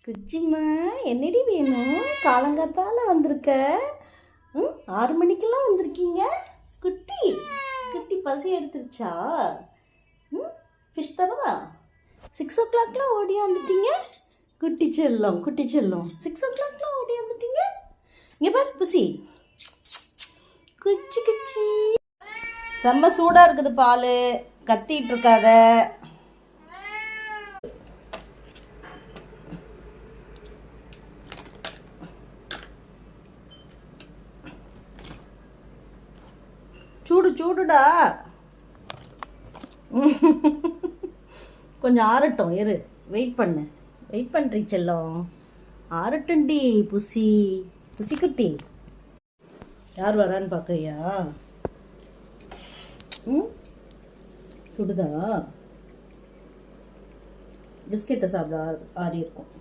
குச்சிம்மா என்னடி வேணும்? காலங்காத்தால வந்திருக்க. 6 மணிக்கெல்லாம் வந்திருக்கீங்க. குட்டி குட்டி பசி எடுத்துருச்சா? ஃபிஷ் தரவா? 6 o'clockலாம் ஓடி வந்துட்டீங்க. குட்டி செல்லம் 6 o'clockலாம் ஓடி வந்துட்டீங்க. இங்கே பாரு புசி, குச்சி குச்சி. செம்ம சூடாக இருக்குது பால், கத்திட்டு இருக்காத. சூடுடா. கொஞ்சம் ஆறட்டும், வெயிட் பண்ணுறீ செல்லம். ஆறட்டும்டி புசிக்குட்டி. யார் வரான்னு பார்க்குறியா? சுடுதா? பிஸ்கெட்டை சாப்பிட ஆறி இருக்கும்.